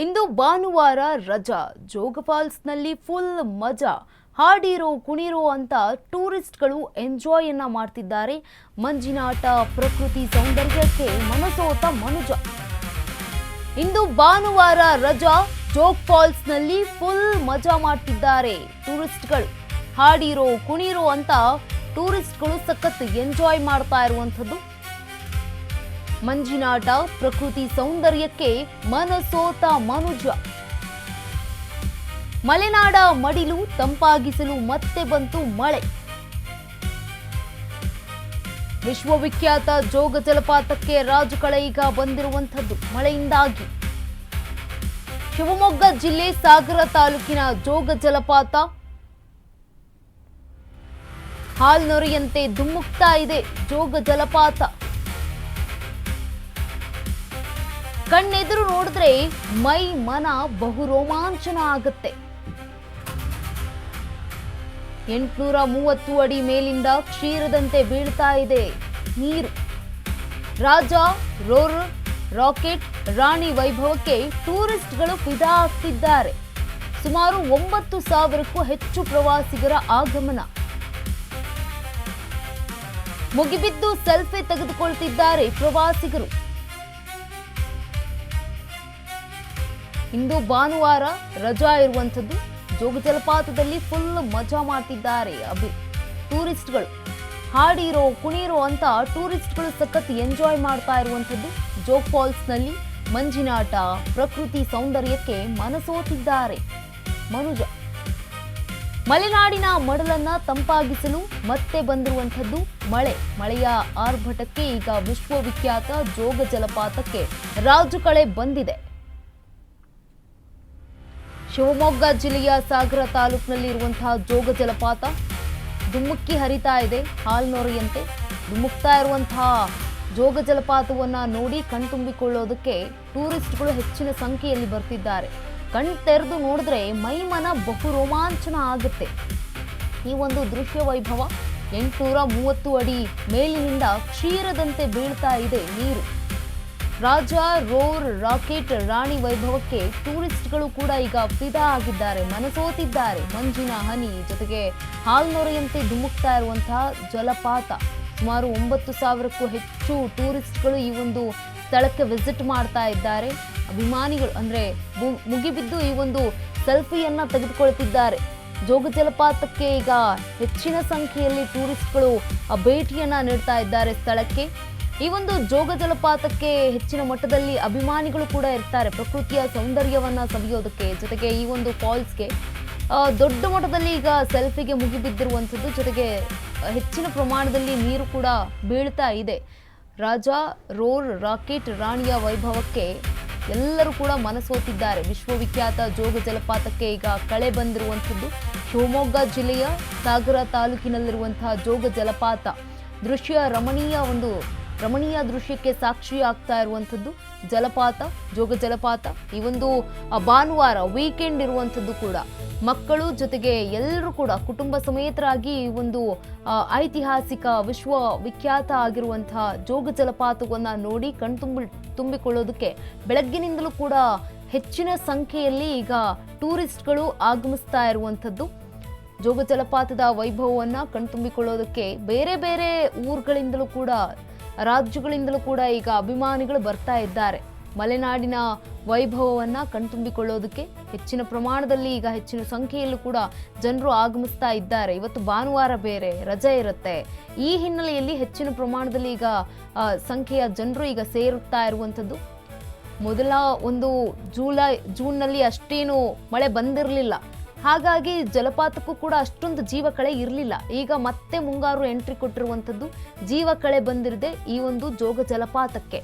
ಇಂದು ಭಾನುವಾರ ರಜಾ. ಜೋಗ ಫಾಲ್ಸ್ನಲ್ಲಿ ಫುಲ್ ಮಜಾ. ಹಾಡಿರೋ ಕುಣಿರೋ ಅಂತ ಟೂರಿಸ್ಟ್ಗಳು ಎಂಜಾಯ್ ಮಾಡ್ತಿದ್ದಾರೆ. ಮಂಜಿನಾಟ, ಪ್ರಕೃತಿ ಸೌಂದರ್ಯಕ್ಕೆ ಮನಸೋತ ಮನುಜ. ಇಂದು ಭಾನುವಾರ ರಜಾ. ಜೋಗ ಫಾಲ್ಸ್ನಲ್ಲಿ ಫುಲ್ ಮಜಾ ಮಾಡ್ತಿದ್ದಾರೆ ಟೂರಿಸ್ಟ್ಗಳು. ಹಾಡಿರೋ ಕುಣಿರೋ ಅಂತ ಟೂರಿಸ್ಟ್ಗಳು ಸಖತ್ ಎಂಜಾಯ್ ಮಾಡ್ತಾ ಇರುವಂಥದ್ದು. ಮಂಜಿನಾಟ, ಪ್ರಕೃತಿ ಸೌಂದರ್ಯಕ್ಕೆ ಮನಸೋತ ಮನುಜ. ಮಲೆನಾಡ ಮಡಿಲು ತಂಪಾಗಿಸಲು ಮತ್ತೆ ಬಂತು ಮಳೆ. ವಿಶ್ವವಿಖ್ಯಾತ ಜೋಗ ಜಲಪಾತಕ್ಕೆ ರಾಜುಕಳೆ ಈಗ ಬಂದಿರುವಂಥದ್ದು ಮಳೆಯಿಂದಾಗಿ. ಶಿವಮೊಗ್ಗ ಜಿಲ್ಲೆ ಸಾಗರ ತಾಲೂಕಿನ ಜೋಗ ಜಲಪಾತ ಹಾಲ್ನೊರೆಯಂತೆ ಧುಮ್ಮುಕ್ತಾ ಇದೆ. ಜೋಗ ಜಲಪಾತ ಕಣ್ಣೆದುರು ನೋಡಿದ್ರೆ ಮೈ ಮನ ಬಹು ರೋಮಾಂಚನ ಆಗುತ್ತೆ. 830 ಅಡಿ ಮೇಲಿಂದ ಕ್ಷೀರದಂತೆ ಬೀಳ್ತಾ ಇದೆ ನೀರು. ರಾಜ, ರೋರರ್, ರಾಕೆಟ್, ರಾಣಿ ವೈಭವಕ್ಕೆ ಟೂರಿಸ್ಟ್ಗಳು ಫಿದಾ ಆಗ್ತಿದ್ದಾರೆ. ಸುಮಾರು 9,000ಕ್ಕೂ ಹೆಚ್ಚು ಪ್ರವಾಸಿಗರ ಆಗಮನ. ಮುಗಿಬಿದ್ದು ಸೆಲ್ಫಿ ತೆಗೆದುಕೊಳ್ತಿದ್ದಾರೆ ಪ್ರವಾಸಿಗರು. ಇಂದು ಭಾನುವಾರ ರಜಾ ಇರುವಂಥದ್ದು. ಜೋಗ ಜಲಪಾತದಲ್ಲಿ ಫುಲ್ ಮಜಾ ಮಾಡ್ತಿದ್ದಾರೆ ಟೂರಿಸ್ಟ್ಗಳು. ಹಾಡಿರೋ ಕುಣಿರೋ ಅಂತ ಟೂರಿಸ್ಟ್ಗಳು ಸಖತ್ ಎಂಜಾಯ್ ಮಾಡ್ತಾ ಇರುವಂಥದ್ದು. ಜೋಗ ಫಾಲ್ಸ್ನಲ್ಲಿ ಮಂಜಿನಾಟ, ಪ್ರಕೃತಿ ಸೌಂದರ್ಯಕ್ಕೆ ಮನಸೋತಿದ್ದಾರೆ ಮನುಜ. ಮಲೆನಾಡಿನ ಮಡಲನ್ನ ತಂಪಾಗಿಸಲು ಮತ್ತೆ ಬಂದಿರುವಂಥದ್ದು ಮಳೆಯ ಆರ್ಭಟಕ್ಕೆ ಈಗ ವಿಶ್ವವಿಖ್ಯಾತ ಜೋಗ ಜಲಪಾತಕ್ಕೆ ರಾಜುಕಳೆ ಬಂದಿದೆ. ಶಿವಮೊಗ್ಗ ಜಿಲ್ಲೆಯ ಸಾಗರ ತಾಲೂಕಿನಲ್ಲಿ ಇರುವಂತಹ ಜೋಗ ಜಲಪಾತ ಧುಮ್ಮುಕ್ಕಿ ಹರಿತಾ ಇದೆ. ಹಾಲ್ನೊರೆಯಂತೆ ಧುಮ್ಮುಕ್ತಾ ಇರುವಂತಹ ಜೋಗ ಜಲಪಾತವನ್ನ ನೋಡಿ ಕಣ್ತುಂಬಿಕೊಳ್ಳೋದಕ್ಕೆ ಟೂರಿಸ್ಟ್ಗಳು ಹೆಚ್ಚಿನ ಸಂಖ್ಯೆಯಲ್ಲಿ ಬರ್ತಿದ್ದಾರೆ. ಕಣ್ ತೆರೆದು ನೋಡಿದ್ರೆ ಮೈಮನ ಬಹು ರೋಮಾಂಚನ ಆಗುತ್ತೆ. ಈ ಒಂದು ದೃಶ್ಯ ವೈಭವ. 830 ಅಡಿ ಮೇಲಿನಿಂದ ಕ್ಷೀರದಂತೆ ಬೀಳ್ತಾ ಇದೆ ನೀರು. ರಾಜ, ರೋರ್, ರಾಕೆಟ್, ರಾಣಿ ವೈಭವಕ್ಕೆ ಟೂರಿಸ್ಟ್ಗಳು ಕೂಡ ಈಗ ಫಿದಾ ಆಗಿದ್ದಾರೆ, ಮನಸೋತಿದ್ದಾರೆ. ಮಂಜಿನ ಹನಿ ಜೊತೆಗೆ ಹಾಲ್ನೊರೆಯಂತೆ ಧುಮುಕ್ತಾ ಇರುವಂತಹ ಜಲಪಾತ. ಸುಮಾರು 9,000ಕ್ಕೂ ಹೆಚ್ಚು ಟೂರಿಸ್ಟ್ಗಳು ಈ ಒಂದು ಸ್ಥಳಕ್ಕೆ ವಿಸಿಟ್ ಮಾಡ್ತಾ ಇದ್ದಾರೆ. ಅಭಿಮಾನಿಗಳು ಅಂದ್ರೆ ಮುಗಿಬಿದ್ದು ಈ ಒಂದು ಸೆಲ್ಫಿಯನ್ನ ತೆಗೆದುಕೊಳ್ತಿದ್ದಾರೆ. ಜೋಗ ಜಲಪಾತಕ್ಕೆ ಈಗ ಹೆಚ್ಚಿನ ಸಂಖ್ಯೆಯಲ್ಲಿ ಟೂರಿಸ್ಟ್ಗಳು ಭೇಟಿಯನ್ನ ನೀಡ್ತಾ ಇದ್ದಾರೆ ಸ್ಥಳಕ್ಕೆ. ಈ ಒಂದು ಜೋಗ ಜಲಪಾತಕ್ಕೆ ಹೆಚ್ಚಿನ ಮಟ್ಟದಲ್ಲಿ ಅಭಿಮಾನಿಗಳು ಕೂಡ ಇರ್ತಾರೆ, ಪ್ರಕೃತಿಯ ಸೌಂದರ್ಯವನ್ನ ಸವಿಯೋದಕ್ಕೆ. ಜೊತೆಗೆ ಈ ಒಂದು ಫಾಲ್ಸ್ಗೆ ದೊಡ್ಡ ಮಟ್ಟದಲ್ಲಿ ಈಗ ಸೆಲ್ಫಿಗೆ ಮುಗಿಬಿದ್ದಿರುವಂಥದ್ದು. ಜೊತೆಗೆ ಹೆಚ್ಚಿನ ಪ್ರಮಾಣದಲ್ಲಿ ನೀರು ಕೂಡ ಬೀಳ್ತಾ ಇದೆ. ರಾಜ, ರೋರ್, ರಾಕೆಟ್, ರಾಣಿಯ ವೈಭವಕ್ಕೆ ಎಲ್ಲರೂ ಕೂಡ ಮನಸೋತಿದ್ದಾರೆ. ವಿಶ್ವವಿಖ್ಯಾತ ಜೋಗ ಜಲಪಾತಕ್ಕೆ ಈಗ ಕಳೆ ಬಂದಿರುವಂಥದ್ದು. ಶಿವಮೊಗ್ಗ ಜಿಲ್ಲೆಯ ಸಾಗರ ತಾಲೂಕಿನಲ್ಲಿರುವಂತಹ ಜೋಗ ಜಲಪಾತ ರಮಣೀಯ ದೃಶ್ಯಕ್ಕೆ ಸಾಕ್ಷಿ ಆಗ್ತಾ ಇರುವಂಥದ್ದು ಜೋಗ ಜಲಪಾತ. ಈ ಒಂದು ಭಾನುವಾರ ವೀಕೆಂಡ್ ಇರುವಂಥದ್ದು ಕೂಡ ಮಕ್ಕಳು ಜೊತೆಗೆ ಎಲ್ಲರೂ ಕೂಡ ಕುಟುಂಬ ಸಮೇತರಾಗಿ ಈ ಒಂದು ಐತಿಹಾಸಿಕ ವಿಶ್ವವಿಖ್ಯಾತ ಆಗಿರುವಂತಹ ಜೋಗ ಜಲಪಾತವನ್ನ ನೋಡಿ ತುಂಬಿಕೊಳ್ಳೋದಕ್ಕೆ ಬೆಳಗ್ಗಿನಿಂದಲೂ ಕೂಡ ಹೆಚ್ಚಿನ ಸಂಖ್ಯೆಯಲ್ಲಿ ಈಗ ಟೂರಿಸ್ಟ್ಗಳು ಆಗಮಿಸ್ತಾ ಇರುವಂಥದ್ದು. ಜೋಗ ಜಲಪಾತದ ವೈಭವವನ್ನ ಕಣ್ತುಂಬಿಕೊಳ್ಳೋದಕ್ಕೆ ಬೇರೆ ಬೇರೆ ಊರುಗಳಿಂದಲೂ ಕೂಡ ರಾಜ್ಯಗಳಿಂದಲೂ ಕೂಡ ಈಗ ಅಭಿಮಾನಿಗಳು ಬರ್ತಾ ಇದ್ದಾರೆ. ಮಲೆನಾಡಿನ ವೈಭವವನ್ನ ಕಣ್ತುಂಬಿಕೊಳ್ಳೋದಕ್ಕೆ ಹೆಚ್ಚಿನ ಪ್ರಮಾಣದಲ್ಲಿ ಈಗ ಹೆಚ್ಚಿನ ಸಂಖ್ಯೆಯಲ್ಲೂ ಕೂಡ ಜನರು ಆಗಮಿಸ್ತಾ ಇದ್ದಾರೆ. ಇವತ್ತು ಭಾನುವಾರ ಬೇರೆ ರಜೆ ಇರುತ್ತೆ. ಈ ಹಿನ್ನೆಲೆಯಲ್ಲಿ ಹೆಚ್ಚಿನ ಪ್ರಮಾಣದಲ್ಲಿ ಈಗ ಸಂಖ್ಯೆಯ ಜನರು ಈಗ ಸೇರುತ್ತಾ ಇರುವಂಥದ್ದು. ಮೊದಲ ಒಂದು ಜೂನ್ನಲ್ಲಿ ಅಷ್ಟೇನು ಮಳೆ ಬಂದಿರಲಿಲ್ಲ, ಹಾಗಾಗಿ ಜಲಪಾತಕ್ಕೂ ಕೂಡ ಅಷ್ಟೊಂದು ಜೀವಕಳೆ ಇರಲಿಲ್ಲ. ಈಗ ಮತ್ತೆ ಮುಂಗಾರು ಎಂಟ್ರಿ ಕೊಟ್ಟಿರುವಂಥದ್ದು, ಜೀವಕಳೆ ಬಂದಿರದೆ ಈ ಒಂದು ಜೋಗ ಜಲಪಾತಕ್ಕೆ.